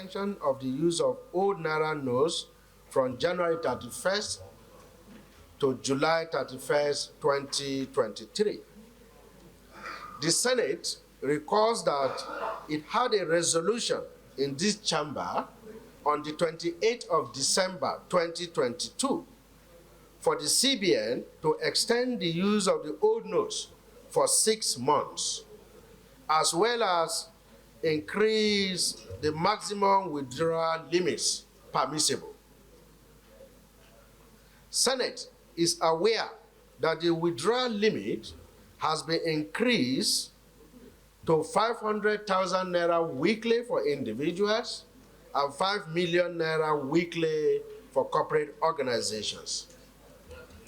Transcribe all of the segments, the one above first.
extension of the use of old Naira notes from January 31st to July 31st, 2023. The Senate recalls that it had a resolution in this chamber on the 28th of December 2022 for the CBN to extend the use of the old notes for 6 months, as well as increase the maximum withdrawal limits permissible. Senate is aware that the withdrawal limit has been increased to 500,000 Naira weekly for individuals and 5 million Naira weekly for corporate organizations.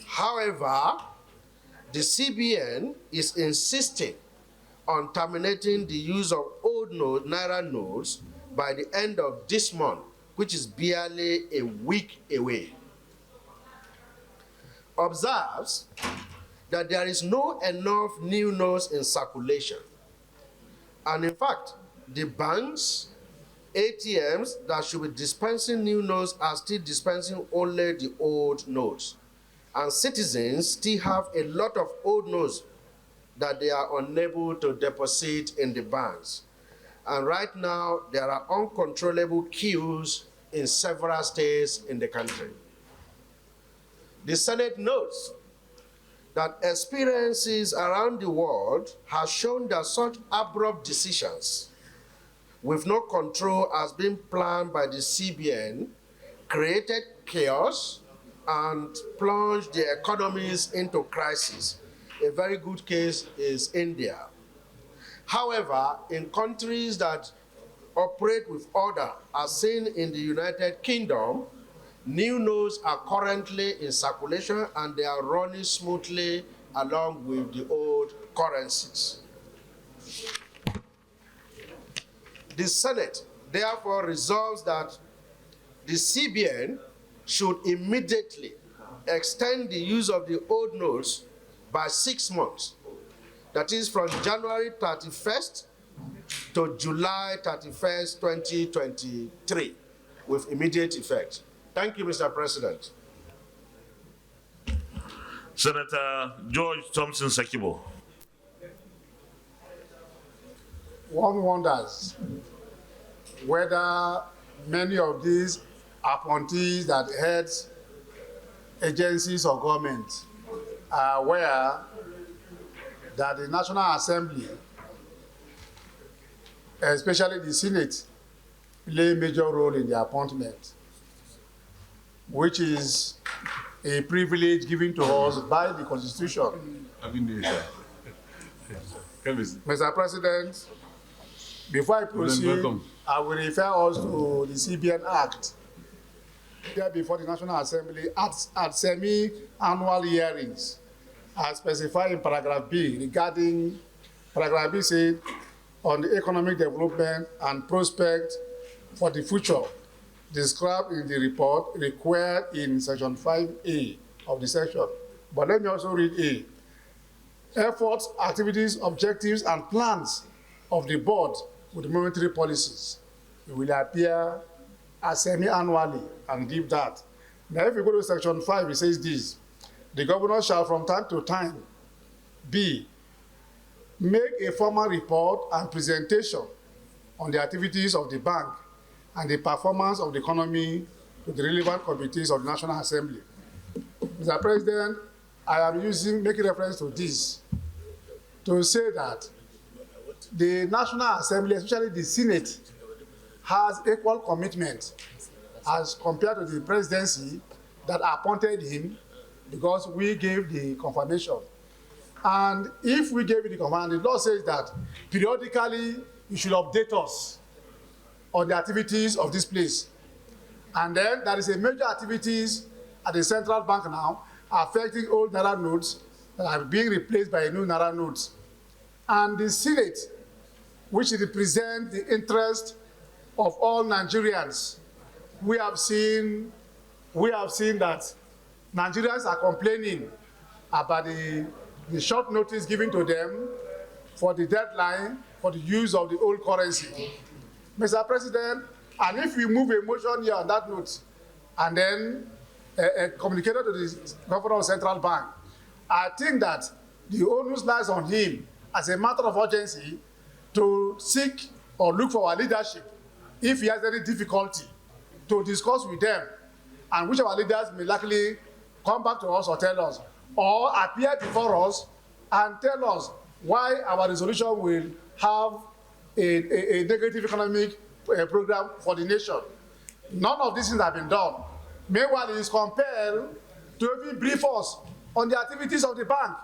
However, the CBN is insisting on terminating the use of old Naira notes by the end of this month, which is barely a week away. Observes that there is no enough new notes in circulation. And in fact, the banks, ATMs that should be dispensing new notes are still dispensing only the old notes. And citizens still have a lot of old notes that they are unable to deposit in the banks. And right now, there are uncontrollable queues in several states in the country. The Senate notes that experiences around the world have shown that such abrupt decisions with no control has been planned by the CBN, created chaos, and plunged the economies into crisis. A very good case is India. However, in countries that operate with order, as seen in the United Kingdom, new notes are currently in circulation and they are running smoothly along with the old currencies. The Senate therefore resolves that the CBN should immediately extend the use of the old notes by 6 months. That is from January 31st to July 31st, 2023, with immediate effect. Thank you, Mr. President. Senator George Thompson Sakibo. One wonders whether many of these appointees that head agencies of government are aware that the National Assembly, especially the Senate, play a major role in the appointment, which is a privilege given to us by the Constitution. Mr. President, before I proceed, I will refer us to the CBN Act. Here before the National Assembly at semi-annual hearings, as specified in paragraph B, regarding paragraph B said on the economic development and prospect for the future described in the report required in section 5A of the section. But let me also read A. Efforts, activities, objectives, and plans of the board with the monetary policies will appear as semi-annually and give that. Now, if you go to section 5, it says this: the governor shall from time to time B, make a formal report and presentation on the activities of the bank and the performance of the economy to the relevant committees of the National Assembly. Mr. President, I am making reference to this to say that the National Assembly, especially the Senate, has equal commitment as compared to the presidency that appointed him, because we gave the confirmation. And if we gave it the confirmation, the law says that periodically you should update us on the activities of this place. And then there is a major activities at the central bank now affecting old Naira notes that are being replaced by new Naira notes. And the Senate, which represents the interest of all Nigerians, we have seen that Nigerians are complaining about the short notice given to them for the deadline for the use of the old currency. Mr. President, And if we move a motion here on that note, and then communicated to the governor of Central Bank, I think that the onus lies on him as a matter of urgency to seek or look for our leadership if he has any difficulty to discuss with them, and which our leaders may likely come back to us or tell us, or appear before us and tell us why our resolution will have a negative economic program for the nation. None of these things have been done. Meanwhile, he is compelled to even brief us on the activities of the bank.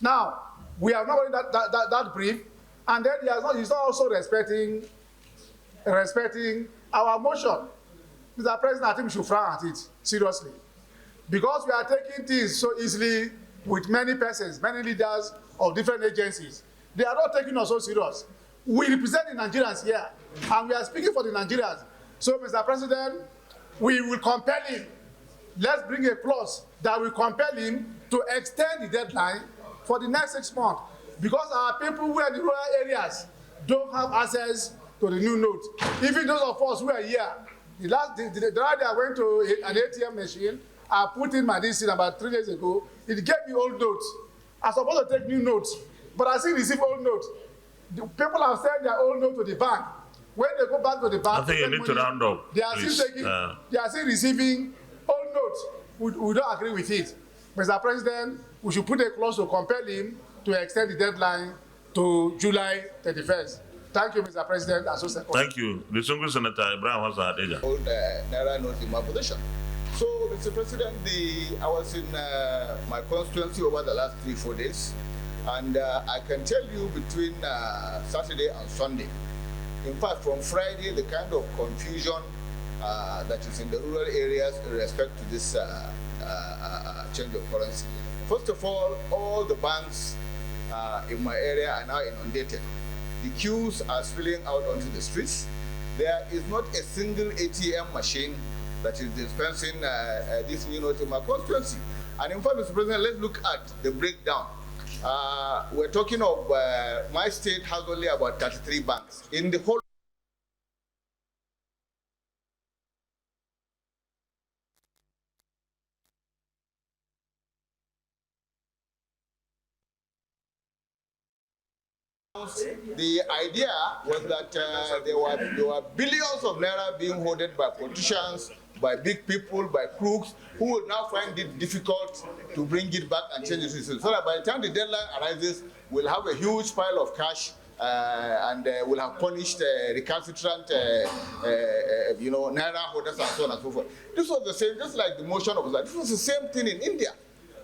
Now, we have not got that brief, and then he's not also respecting our motion. Mr. President, I think we should frown at it seriously, because we are taking things so easily with many persons, many leaders of different agencies. They are not taking us so serious. We represent the Nigerians here, and we are speaking for the Nigerians. So, Mr. President, we will compel him. Let's bring a clause that will compel him to extend the deadline for the next 6 months, because our people who are in the rural areas don't have access to the new note. Even those of us who are here, the other day I went to an ATM machine. I put in my DC about 3 days ago. It gave me old notes. I'm supposed to take new notes, but I still receive old notes. The people have sent their old note to the bank. When they go back to the bank, I think you need to round up. They are still receiving old notes. We don't agree with it. Mr. President, we should put a clause to compel him to extend the deadline to July 31st. Thank you, Mr. President. Thank you. Distinguished Senator Ibrahim Hassan Adeja. Naira note in my position. So, Mr. President, I was in my constituency over the last 3-4 days, and I can tell you between Saturday and Sunday, in fact, from Friday, the kind of confusion that is in the rural areas in respect to this change of currency. First of all the banks in my area are now inundated. The queues are spilling out onto the streets. There is not a single ATM machine that is dispensing this new note in my constituency. And in fact, Mr. President, let's look at the breakdown. We're talking of my state has only about 33 banks. In the whole the idea was that there were billions of naira being hoarded by politicians, by big people, by crooks, who will now find it difficult to bring it back and change the system. So that by the time the deadline arises, we'll have a huge pile of cash and we'll have punished recalcitrant naira holders and so on and so forth. This was the same, just like the motion of that. This was the same thing in India.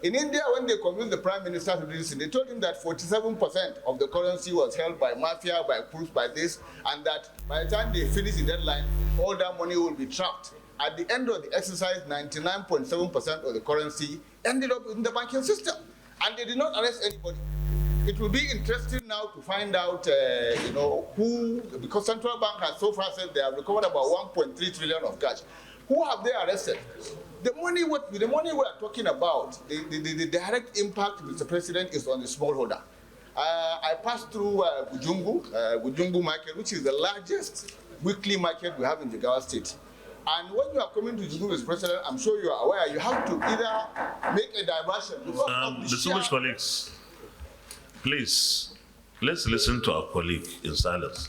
In India, when they convinced the Prime Minister to do this, they told him that 47% of the currency was held by mafia, by crooks, by this, and that by the time they finish the deadline, all that money will be trapped. At the end of the exercise, 99.7% of the currency ended up in the banking system, and they did not arrest anybody. It will be interesting now to find out, who, because Central Bank has so far said they have recovered about 1.3 trillion of cash. Who have they arrested? The money we are talking about, the direct impact, Mr. President, is on the smallholder. I passed through Gujungu market, which is the largest weekly market we have in Jigawa State. And when you are coming to Gujungu, Mr. President, I'm sure you are aware, you have to either make a diversion. Distinguished colleagues, please, let's listen to our colleague in silence.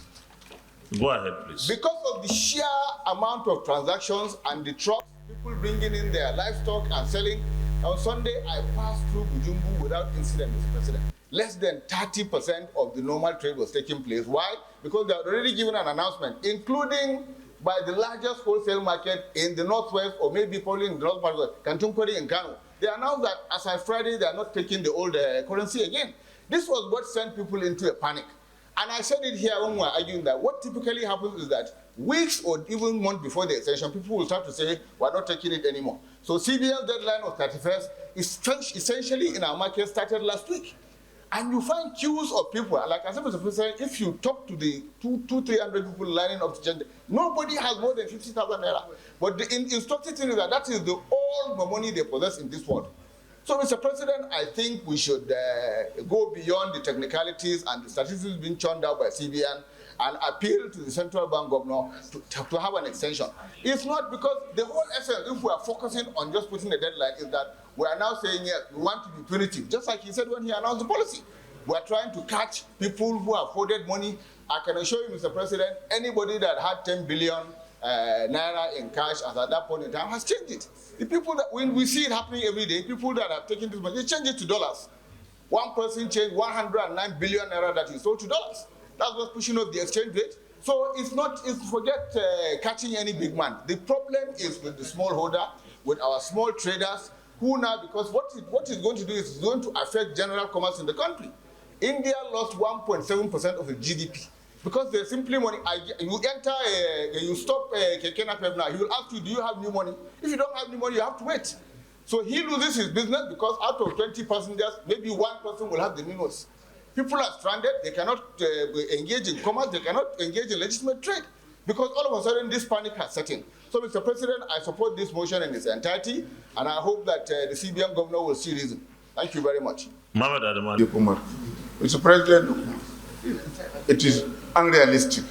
Go ahead, please. Because of the sheer amount of transactions and the trucks, people bringing in their livestock and selling. On Sunday, I passed through Gujungu without incident, Mr. President. Less than 30% of the normal trade was taking place. Why? Because they had already given an announcement, including by the largest wholesale market in the northwest, or maybe probably in the north part of Kantunkori in Kano. They announced that as of Friday, they are not taking the old currency again. This was what sent people into a panic. And I said it here when we were arguing that what typically happens is that weeks or even months before the extension, people will start to say, we're not taking it anymore. So CBL's deadline of 31st is essentially in our market started last week. And you find queues of people, like I said, Mr. President, if you talk to the 200-300 people lining up to change, nobody has more than 50,000 naira. But the instructive thing is that is all the money they possess in this world. So, Mr. President, I think we should go beyond the technicalities and the statistics being churned out by CBN and appeal to the central bank governor to have an extension. It's not because the whole essence, if we are focusing on just putting a deadline, is that we are now saying, yes, we want to be punitive, just like he said when he announced the policy. We are trying to catch people who have hoarded money. I can assure you, Mr. President, anybody that had 10 billion Naira in cash as at that point in time has changed it. The people that, when we see it happening every day, people that have taken this money, they change it to dollars. One person changed 109 billion Naira that he sold to dollars. That's what's pushing up the exchange rate. So it's forget catching any big man. The problem is with the smallholder, with our small traders, who now, because what it's going to do is it's going to affect general commerce in the country. India lost 1.7% of its GDP because there's simply money. You enter, you stop Keke Napep now, he will ask you, do you have new money? If you don't have new money, you have to wait. So he loses his business because out of 20 passengers, maybe one person will have the minus. People are stranded, they cannot engage in commerce, they cannot engage in legitimate trade because all of a sudden this panic has set in. So, Mr. President, I support this motion in its entirety, and I hope that the CBN governor will see reason. Thank you very much. Mohamed Adamani. Mr. President, it is unrealistic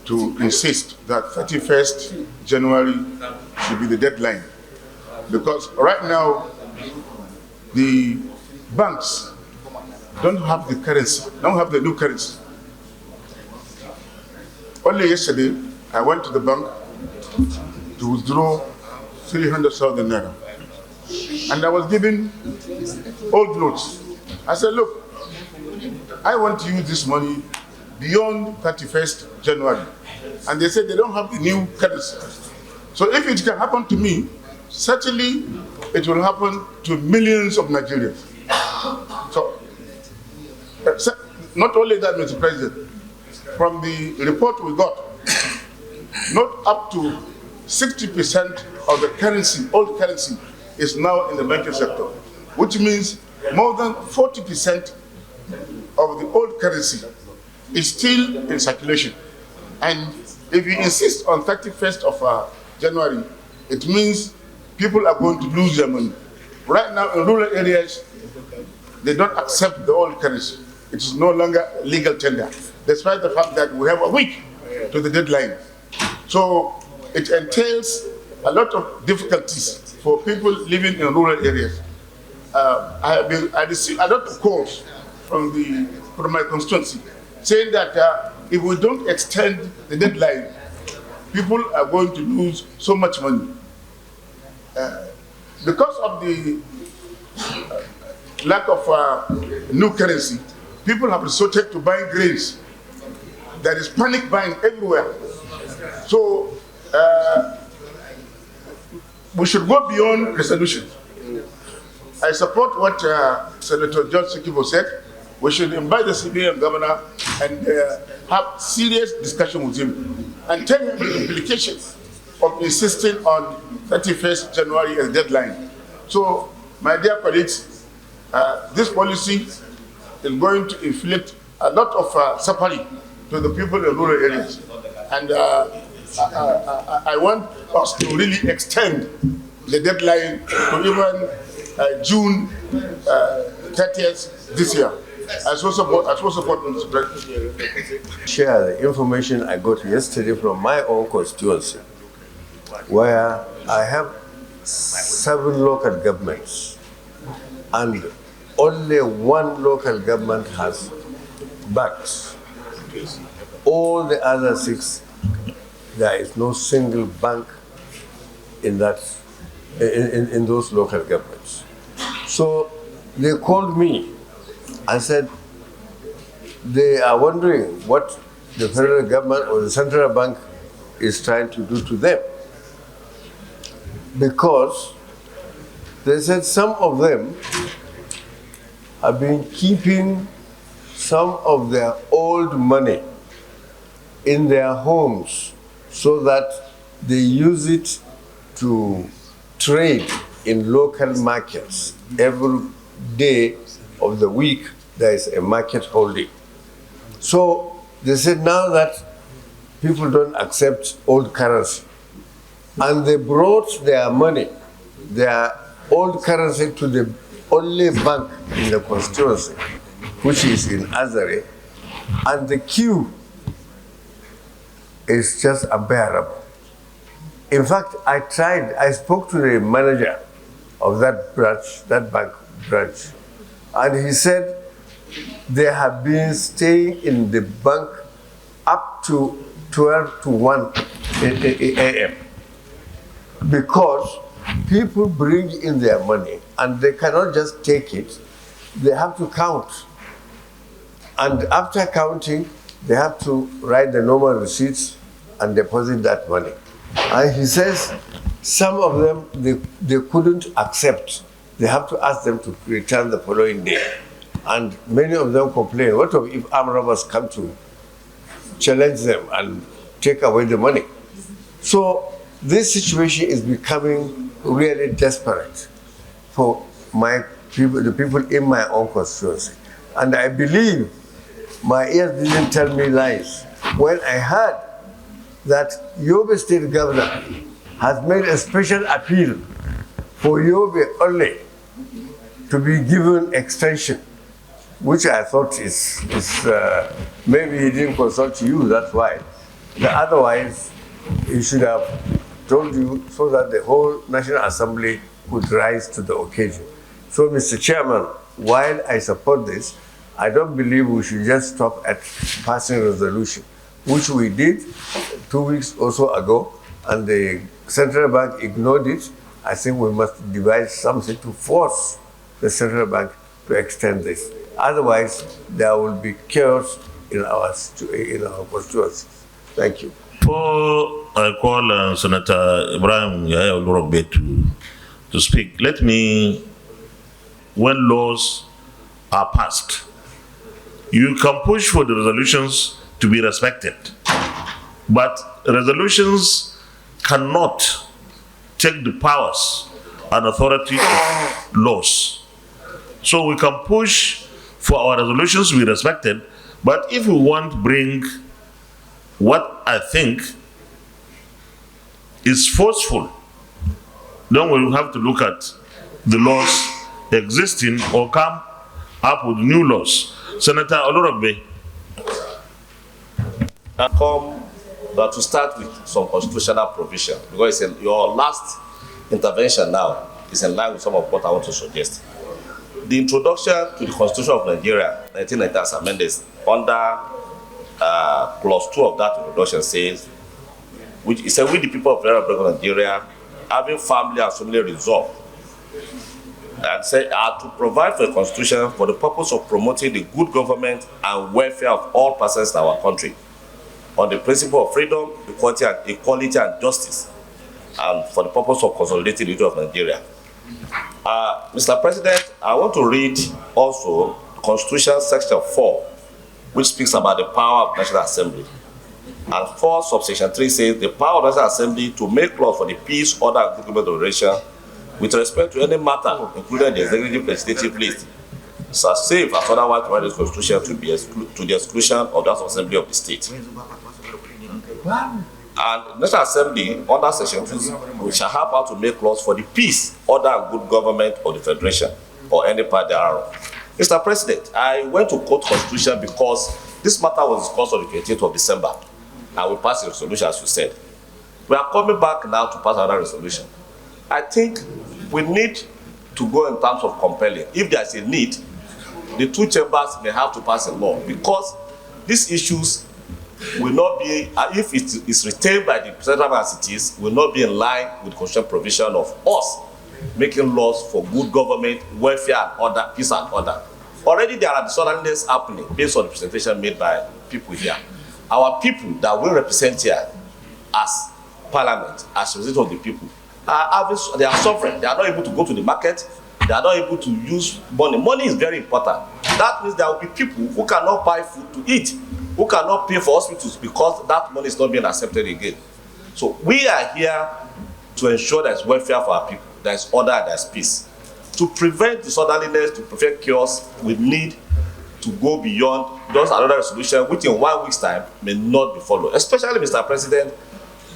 to insist that 31st January should be the deadline, because right now the banks don't have the currency, don't have the new currency. Only yesterday, I went to the bank to withdraw 300,000 Naira. And I was given old notes. I said, look, I want to use this money beyond 31st January. And they said they don't have the new currency. So if it can happen to me, certainly it will happen to millions of Nigerians. So, not only that, Mr. President, from the report we got, not up to 60% of the currency, old currency, is now in the banking sector, which means more than 40% of the old currency is still in circulation. And if you insist on 31st of January, it means people are going to lose their money. Right now in rural areas, they don't accept the old currency. It is no longer legal tender, despite the fact that we have a week to the deadline. So it entails a lot of difficulties for people living in rural areas. I received a lot of calls from my constituency saying that if we don't extend the deadline, people are going to lose so much money. Because of the lack of new currency, people have resorted to buying grains. There is panic buying everywhere. So we should go beyond resolution. I support what Senator George Sikibo said. We should invite the CBN governor and have serious discussion with him and tell him the implications of insisting on 31st January as deadline. So, my dear colleagues, this policy is going to inflict a lot of suffering to the people in rural areas. And I want us to really extend the deadline to even June 30th this year. I so support Mr. President. Share the information I got yesterday from my own constituency, where I have 7 local governments, and only 1 local government has banks. All the other 6, there is no single bank in that in those local governments. So they called me and said they are wondering what the federal government or the central bank is trying to do to them, because they said some of them have been keeping some of their old money in their homes so that they use it to trade in local markets. Every day of the week, there is a market holding. So they said now that people don't accept old currency, and they brought their money, their old currency, to the only bank in the constituency, which is in Azare, and the queue is just unbearable. In fact, I spoke to the manager of that branch, that bank branch, and he said they have been staying in the bank up to 12 to 1 a.m. because people bring in their money and they cannot just take it, they have to count. And after counting, they have to write the normal receipts and deposit that money. And he says some of them, they couldn't accept. They have to ask them to return the following day. And many of them complain, what if armed robbers come to challenge them and take away the money? So this situation is becoming really desperate for my people, the people in my own constituency. And I believe my ears didn't tell me lies when I heard that Yobe State Governor has made a special appeal for Yobe only to be given extension, which I thought is maybe he didn't consult you, that's why. Otherwise, he should have told you so that the whole National Assembly could rise to the occasion. So, Mr. Chairman, while I support this, I don't believe we should just stop at passing resolution, which we did 2 weeks or so ago, and the central bank ignored it. I think we must devise something to force the central bank to extend this. Otherwise, there will be chaos in our constituencies. Thank you. Before I call Senator Ibrahim Yahya Olurogbe to speak, let me, when laws are passed, you can push for the resolutions to be respected, but resolutions cannot take the powers and authority of laws. So we can push for our resolutions to be respected, but if we want to bring what I think is forceful, then we will have to look at the laws existing or come up with new laws. Senator Olurogbe. To start with some constitutional provision, because your last intervention now is in line with some of what I want to suggest. The introduction to the Constitution of Nigeria, 1990 as amended, under clause 2 of that introduction says, which is we the people of the Republic of Nigeria, having family and family resolved, and say are to provide for a constitution for the purpose of promoting the good government and welfare of all persons in our country, on the principle of freedom, equality and justice, and for the purpose of consolidating the unity of Nigeria. Mr. President, I want to read also Constitution section 4, which speaks about the power of the National Assembly. And 4 subsection 3 says the power of the National Assembly to make laws for the peace, order, and good government operation with respect to any matter, including the executive legislative list, so safe as otherwise provided in the Constitution to the exclusion of that assembly of the state. And the National Assembly, under section 2, we shall have power to make laws for the peace, order, and good government of the Federation or any part thereof. Mr. President, I went to quote Constitution because this matter was discussed on the 28th of December, and we passed a resolution, as you said. We are coming back now to pass another resolution. I think we need to go in terms of compelling. If there is a need, the two chambers may have to pass a law, because these issues will not be, if it is retained by the central bank as it is, will not be in line with the constitutional provision of us making laws for good government, welfare and order, peace and order. Already there are disorderliness happening based on the presentation made by people here. Our people that we represent here as parliament, as representatives of the people, they are suffering. They are not able to go to the market. They are not able to use money. Money is very important. That means there will be people who cannot buy food to eat, who cannot pay for hospitals because that money is not being accepted again. So we are here to ensure there is welfare for our people, there is order and there is peace. To prevent disorderliness, to prevent chaos, we need to go beyond just another resolution, which in 1 week's time may not be followed. Especially, Mr. President,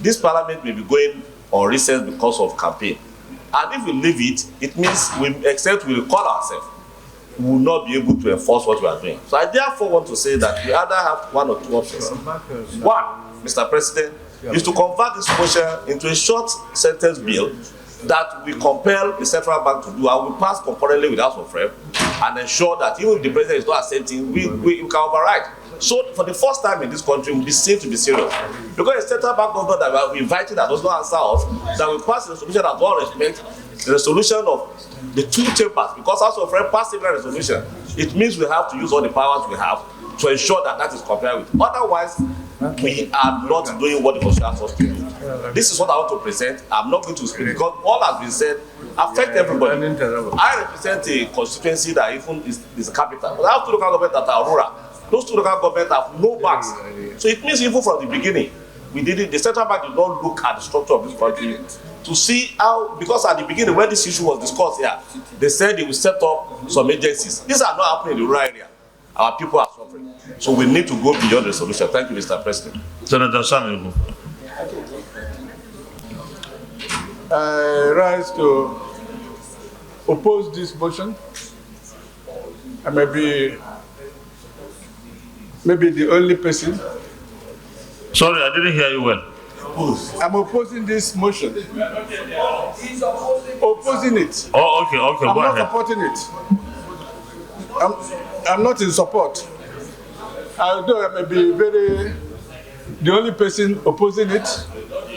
this parliament may be going on recess because of campaign. And if we leave it, it means we will call ourselves. we will not be able to enforce what we are doing. So I therefore want to say that we either have one or two options. One, Mr. President, is to convert this motion into a short sentence bill that we compel the central bank to do, and we pass concurrently with House of Rep and ensure that even if the president is not accepting, we can override. So for the first time in this country, we'll be seen to be serious. Because the central bank government that we are inviting that does not answer us, that we pass a resolution that all respect the resolution of the two chambers, because House of Rep passed a resolution. It means we have to use all the powers we have to ensure that that is complied with. Otherwise, we are not doing what the Constitution asks us to do. This is what I want to present. I'm not going to speak because all has been said affect everybody. I represent a constituency that even is a capital. But I have two local governments that are rural. Those two local governments have no banks. So it means even from the beginning, we did it. The central bank did not look at the structure of this country to see how, because at the beginning when this issue was discussed here, they said they will set up some agencies. These are not happening in the rural area. Our people are suffering. So we need to go beyond the solution. Thank you, Mr. President. Senator Samuel. I rise to oppose this motion. I may be the only person. Sorry, I didn't hear you well. I'm opposing this motion. Opposing it. Oh, okay, I'm go not ahead. supporting it. I'm not in support. Although I may be the only person opposing it,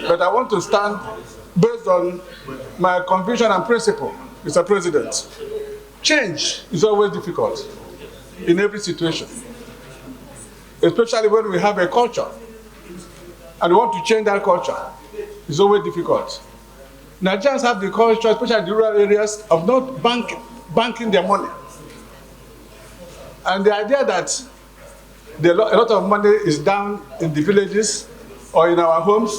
but I want to stand based on my conviction and principle, Mr. President. Change is always difficult in every situation, especially when we have a culture and we want to change that culture. It's always difficult. Nigerians have the culture, especially in the rural areas, of not banking their money. And the idea that a lot of money is down in the villages or in our homes,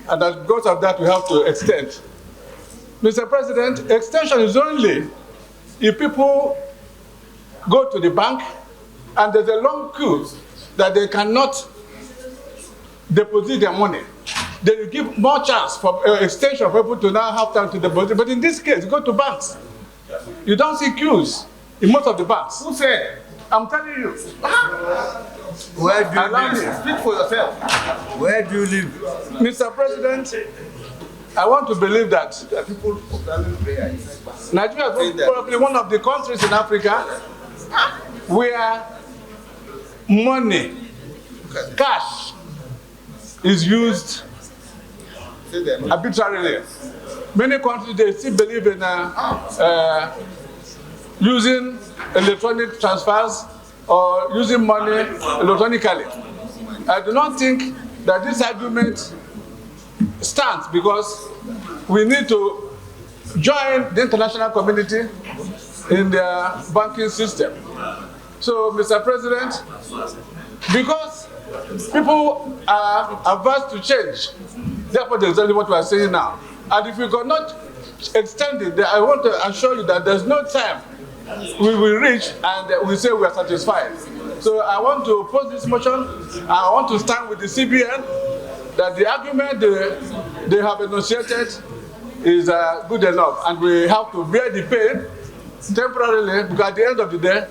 and that because of that we have to extend. Mr. President, extension is only if people go to the bank and there's a long queue that they cannot deposit their money. Then you give more chance for extension for people to now have time to deposit. But in this case, you go to banks. You don't see queues in most of the banks. Who said? I'm telling you. Where do you Allow live? me. Speak for yourself. Where do you live? Mr. President, I want to believe that People observing prayer. Nigeria is probably one of the countries in Africa where money, cash, is used arbitrarily. Many countries, they still believe in using electronic transfers or using money electronically. I do not think that this argument stands because we need to join the international community in their banking system. So, Mr. President, because people are averse to change, therefore that's exactly what we are saying now. And if we cannot extend it, I want to assure you that there's no time we will reach and we say we are satisfied. So I want to oppose this motion. I want to stand with the CBN that the argument they have enunciated is good enough, and we have to bear the pain temporarily, because at the end of the day,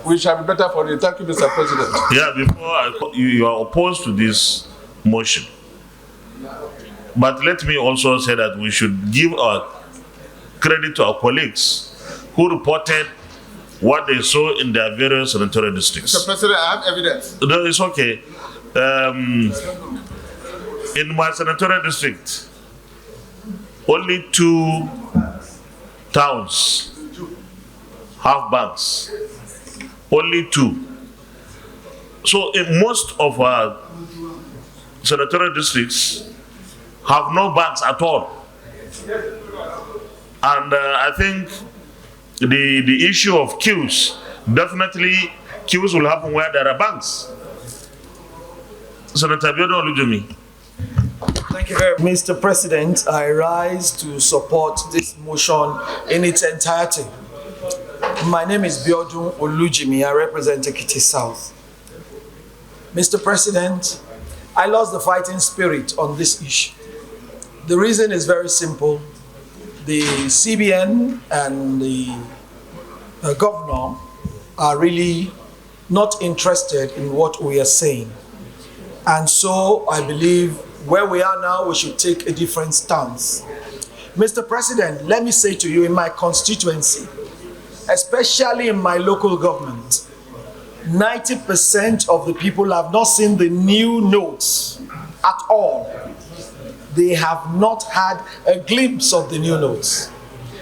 we shall be better for you. Thank you, Mr. President. Yeah, before you are opposed to this motion. But let me also say that we should give our credit to our colleagues who reported what they saw in their various senatorial districts. Mr. President, I have evidence. No, it's okay. In my senatorial district, only 2 towns have banks. Only 2. So in most of our senatorial districts have no banks at all. And I think the issue of queues, definitely queues will happen where there are banks. Senator Biodo Olujemi. Thank you very much. Mr. President, I rise to support this motion in its entirety. My name is Biodun Olujimi. I represent Ekiti South. Mr. President, I lost the fighting spirit on this issue. The reason is very simple. The CBN and the governor are really not interested in what we are saying. And so I believe where we are now, we should take a different stance. Mr. President, let me say to you, in my constituency, especially in my local government, 90% of the people have not seen the new notes at all. They have not had a glimpse of the new notes.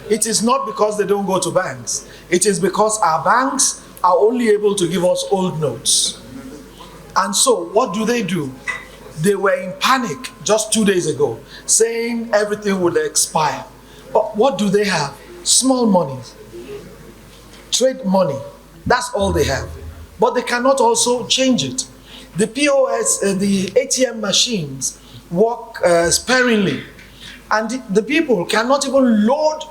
It is not because they don't go to banks. It is because our banks are only able to give us old notes. And so what do? They were in panic just 2 days ago, saying everything would expire. But what do they have? Small money, trade money. That's all they have. But they cannot also change it. The POS, the ATM machines work sparingly. And the people cannot even load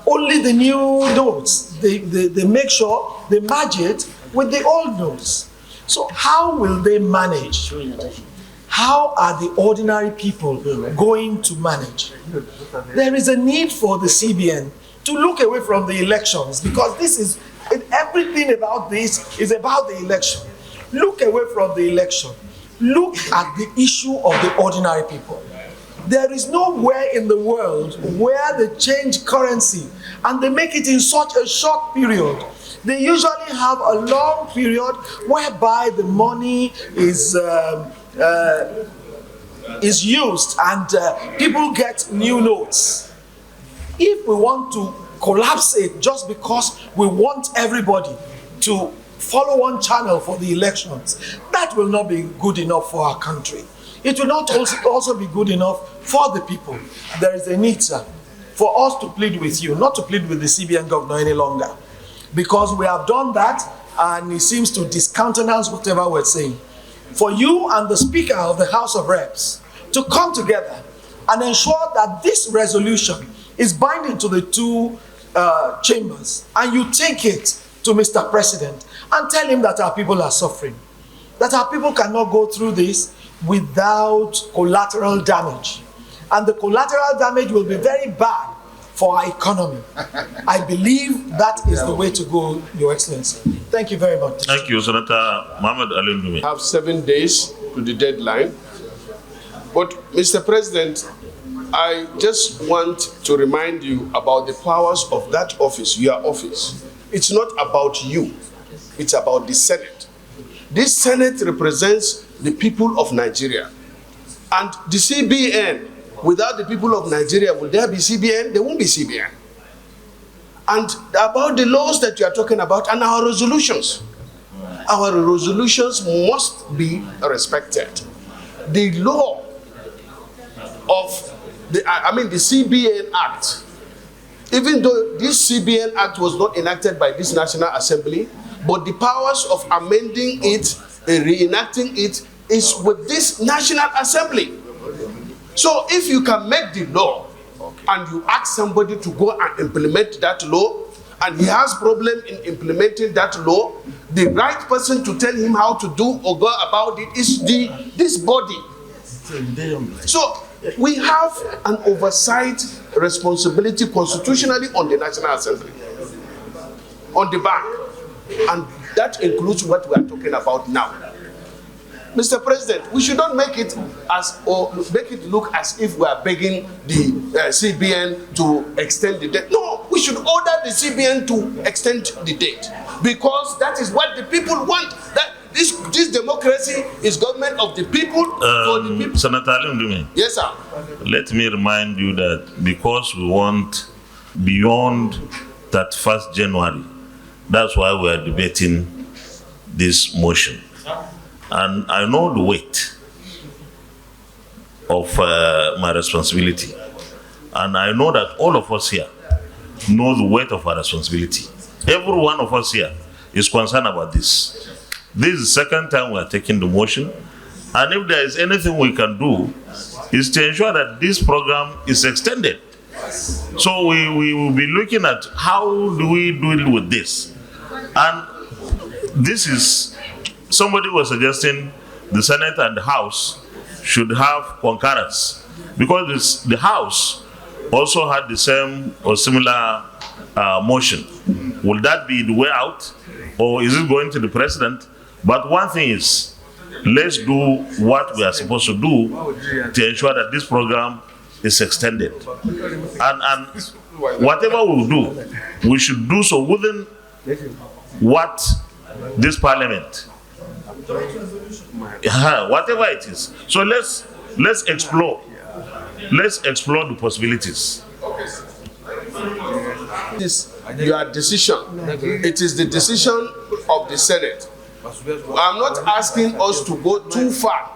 only the new notes. They make sure they match it with the old notes. So how will they manage? How are the ordinary people going to manage? There is a need for the CBN to look away from the elections, because everything about this is about the election. Look away from the election. Look at the issue of the ordinary people. There is nowhere in the world where they change currency and they make it in such a short period. They usually have a long period whereby the money is used and people get new notes. If we want to collapse it just because we want everybody to follow one channel for the elections, that will not be good enough for our country. It will not also be good enough for the people. There is a need, sir, for us to plead with you, not to plead with the CBN governor any longer, because we have done that and he seems to discountenance whatever we're saying. For you and the Speaker of the House of Reps to come together and ensure that this resolution is binding to the two chambers, and you take it to Mr. President and tell him that our people are suffering, that our people cannot go through this without collateral damage. And the collateral damage will be very bad for our economy. I believe that is the way to go, Your Excellency. Thank you very much. Thank you, Senator Mohammed Ali Ndume. Have 7 days to the deadline. But, Mr. President, I just want to remind you about the powers of that office, your office. It's not about you. It's about the Senate. This Senate represents the people of Nigeria. And the CBN, without the people of Nigeria, will there be CBN? There won't be CBN. And about the laws that you are talking about and our resolutions. Our resolutions must be respected. The law of the CBN Act, even though this CBN Act was not enacted by this National Assembly, but the powers of amending it and reenacting it is with this National Assembly. So if you can make the law and you ask somebody to go and implement that law, and he has problem in implementing that law, the right person to tell him how to do or go about it is this body. So we have an oversight responsibility constitutionally on the National Assembly, on the bank, and that includes what we are talking about now. Mr. President, we should not make it look as if we are begging the CBN to extend the date. No, we should order the CBN to extend the date, because that is what the people want. That this democracy is government of the people, for the people. Senator Alundumi. Yes, sir. Let me remind you that because we want beyond 31st January, that's why we are debating this motion. And I know the weight of my responsibility. And I know that all of us here know the weight of our responsibility. Every one of us here is concerned about this. This is the second time we are taking the motion. And if there is anything we can do, is to ensure that this program is extended. So we will be looking at how do we deal with this. And this is, somebody was suggesting the Senate and the House should have concurrence, because the House also had the same or similar motion. Will that be the way out, or is it going to the president? But one thing is, let's do what we are supposed to do to ensure that this program is extended. And whatever we do, we should do so within what this parliament, whatever it is. So let's explore. Let's explore the possibilities. It is your decision. It is the decision of the Senate. I'm not asking us to go too far,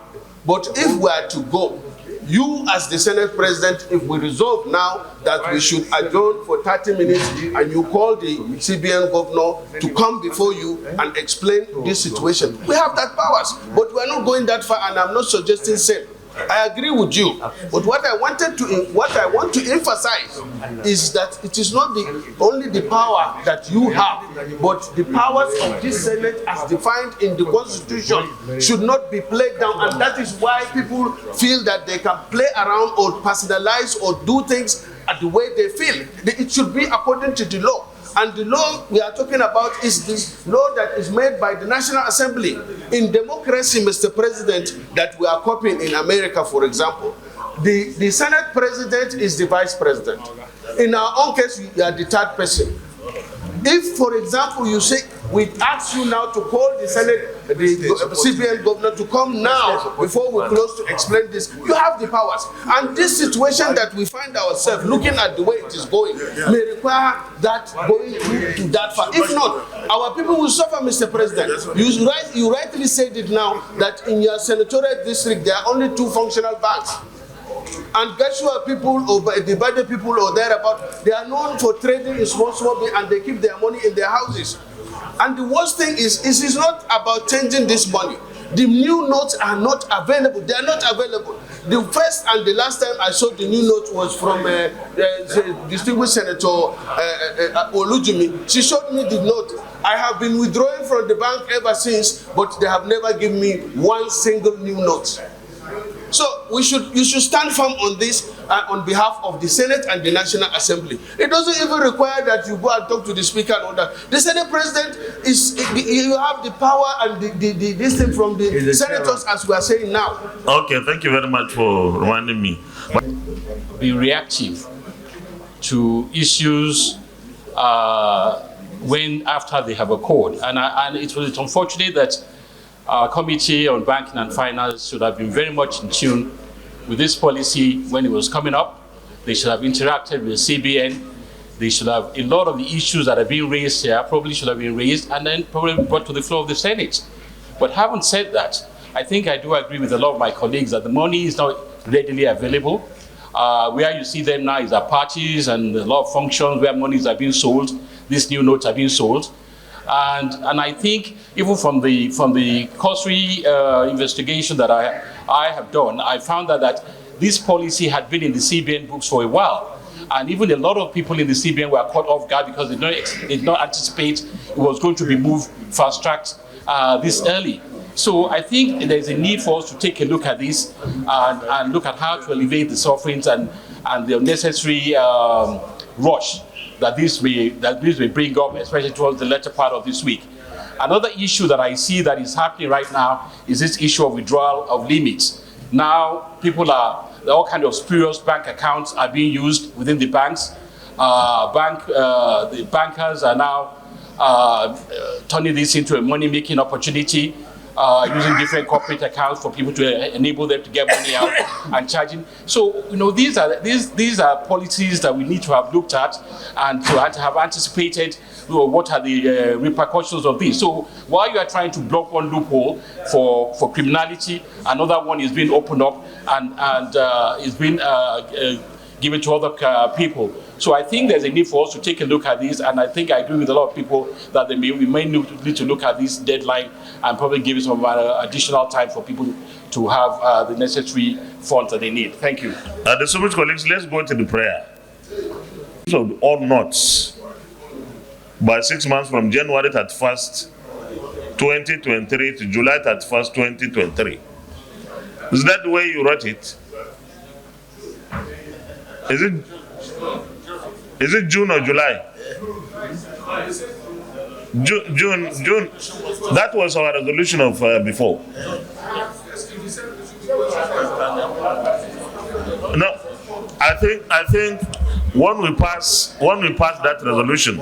but if we are to go, you as the Senate President, if we resolve now that we should adjourn for 30 minutes and you call the CBN governor to come before you and explain this situation, we have that powers, but we are not going that far, and I'm not suggesting same. I agree with you, but what I want to emphasize is that it is not only the power that you have, but the powers of this Senate as defined in the Constitution should not be played down, and that is why people feel that they can play around or personalize or do things the way they feel. It should be according to the law. And the law we are talking about is the law that is made by the National Assembly. In democracy, Mr. President, that we are copying in America, for example, the Senate President is the Vice President. In our own case, you are the third person. If, for example, you say, we ask you now to call the Senate, the CBN governor to come now before we close to explain this, you have the powers. And this situation that we find ourselves looking at the way it is going may require that going to that far. If not, our people will suffer, Mr. President. You rightly said it now that in your senatorial district there are only 2 functional banks. And Gashua people or the Bade people or thereabout, they are known for trading in small and they keep their money in their houses. And the worst thing is, it is not about changing this money. The new notes are not available. They are not available. The first and the last time I saw the new note was from the distinguished Senator Olujimi. She showed me the note. I have been withdrawing from the bank ever since, but they have never given me one single new note. So you should stand firm on this on behalf of the Senate and the National Assembly. It doesn't even require that you go and talk to the Speaker and all that. The Senate President you have the power and this thing from the senators, as we are saying now. Okay, thank you very much for reminding me. Be reactive to issues when after they have occurred, and it was unfortunate that our Committee on Banking and Finance should have been very much in tune with this policy when it was coming up. They should have interacted with CBN. They should have, a lot of the issues that are being raised here probably should have been raised and then probably brought to the floor of the Senate. But having said that, I think I do agree with a lot of my colleagues that the money is not readily available. Where you see them now is at parties and a lot of functions where monies are being sold. These new notes are being sold. And I think even from the cursory investigation that I have done, I found that this policy had been in the CBN books for a while. And even a lot of people in the CBN were caught off guard because they did not anticipate it was going to be moved fast-tracked this early. So I think there's a need for us to take a look at this and look at how to elevate the sufferings and the necessary rush that this may bring up, especially towards the latter part of this week. Another issue that I see that is happening right now is this issue of withdrawal of limits. Now, all kinds of spurious bank accounts are being used within the banks. The bankers are now turning this into a money-making opportunity, using different corporate accounts for people to enable them to get money out and charging. So, these are policies that we need to have looked at and to have anticipated what are the repercussions of this. So while you are trying to block one loophole for criminality, another one is being opened up and is being given to other people. So I think there's a need for us to take a look at this, and I think I agree with a lot of people that we may need to look at this deadline and probably give it some additional time for people to have the necessary funds that they need. Thank you. The distinguished colleagues, let's go to the prayer. So all notes by 6 months from January 31st, 2023 to July 31st, 2023. Is that the way you wrote it? Is it June or July? June. That was our resolution of before. No, I think when we pass that resolution,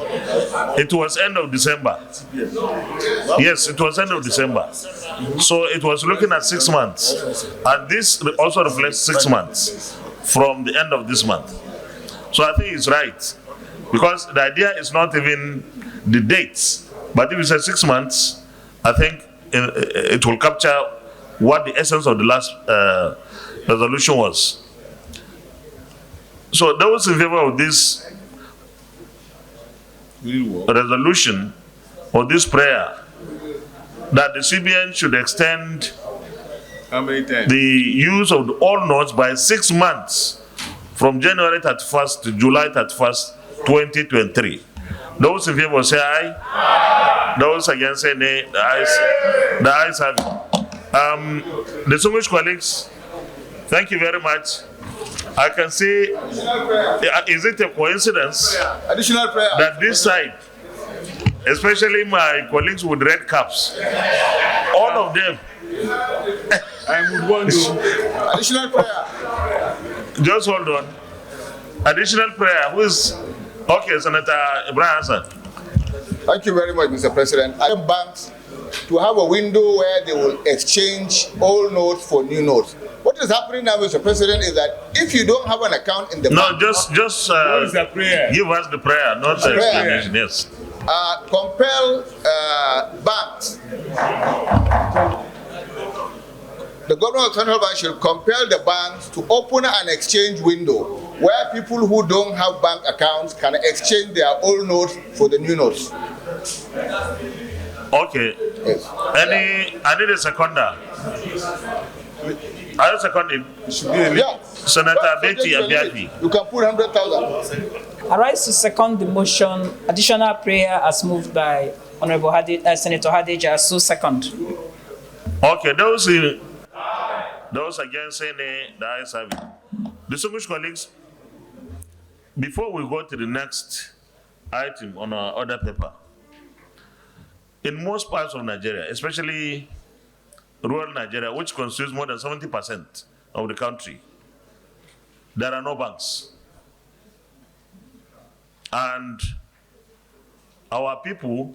it was end of December. Yes, it was end of December. So it was looking at 6 months, and this also reflects 6 months from the end of this month. So I think it's right, because the idea is not even the dates, but if you say 6 months, I think it will capture what the essence of the last resolution was. So those in favor of this resolution or this prayer, that the CBN should extend the use of all notes by 6 months from January 31st to July 31st, 2023. Those in favor say aye. Aye. Those against say nay. The ayes have it. Distinguished colleagues, thank you very much. I can see, is it a coincidence Additional prayer that this side, especially my colleagues with red caps, all of them, I would want to. Additional prayer. Just hold on. Additional prayer. Who is? Okay, Senator Ibrahim Hassan. Thank you very much, Mr. President. I want banks to have a window where they will exchange old notes for new notes. What is happening now, Mr. President, is that if you don't have an account in the bank... No, just what is the prayer? Give us the prayer, not the explanation. Yes. Compel banks. The government of Central Bank should compel the banks to open an exchange window where people who don't have bank accounts can exchange their old notes for the new notes. Okay. Yes. I need a seconder. I second it. Yeah. Senator Betty Abiafi. You can put 100,000. I rise to second the motion. Additional prayer as moved by Honorable Senator Hadeja. So second. Okay, those against say nay, the ayes have it. Distinguished colleagues, before we go to the next item on our order paper, in most parts of Nigeria, especially rural Nigeria, which constitutes more than 70% of the country, there are no banks. And our people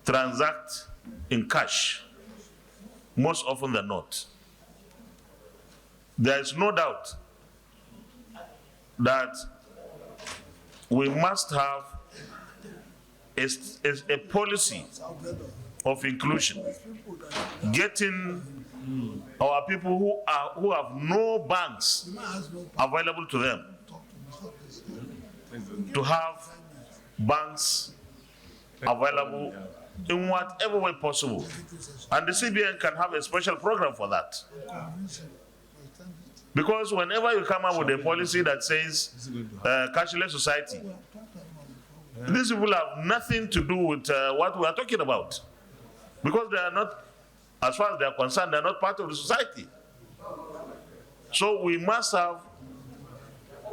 transact in cash most often than not. There is no doubt that we must have a policy of inclusion, getting our people who have no banks available to them to have banks available in whatever way possible. And the CBN can have a special program for that. Because whenever you come up with a policy that says cashless society, these people have nothing to do with what we are talking about. Because they are not, as far as they are concerned, they are not part of the society. So we must have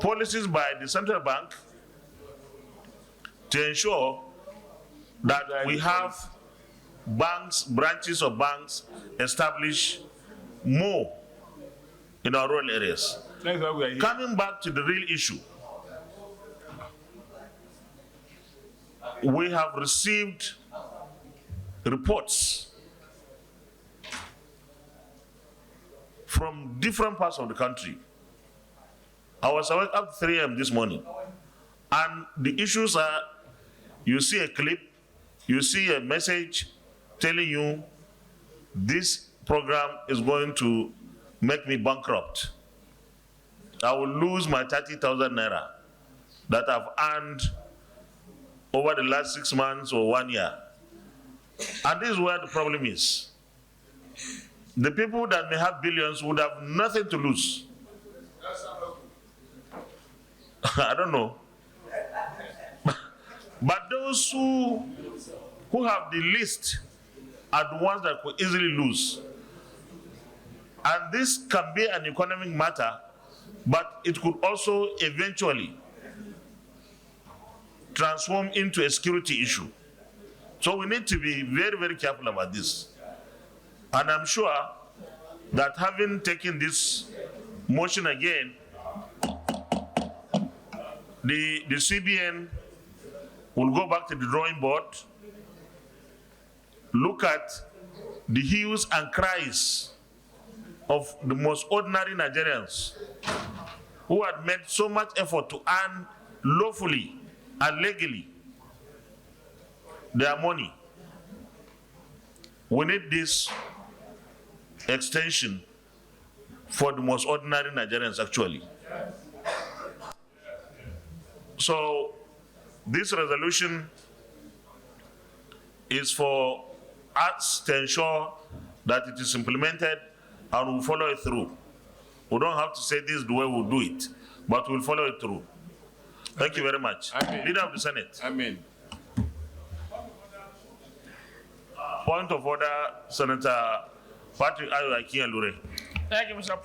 policies by the central bank to ensure that we have banks, branches of banks established more in our rural areas. Coming back to the real issue, we have received reports from different parts of the country. I was awake up 3 a.m. this morning, and the issues are, you see a clip, you see a message telling you this program is going to make me bankrupt. I will lose my 30,000 naira that I've earned over the last 6 months or 1 year. And this is where the problem is. The people that may have billions would have nothing to lose. I don't know. But those who have the least are the ones that could easily lose. And this can be an economic matter, but it could also eventually transform into a security issue. So we need to be very, very careful about this. And I'm sure that having taken this motion again, the CBN will go back to the drawing board, look at the hues and cries of the most ordinary Nigerians who had made so much effort to earn lawfully and legally their money. We need this extension for the most ordinary Nigerians, actually. So this resolution is for us to ensure that it is implemented and we'll follow it through. We don't have to say this is the way we'll do it, but we'll follow it through. Thank you very much. Amen. Leader of the Senate. Amen. Point of order, Senator Patrick Ayo Akinlure. Thank you, Mr. President.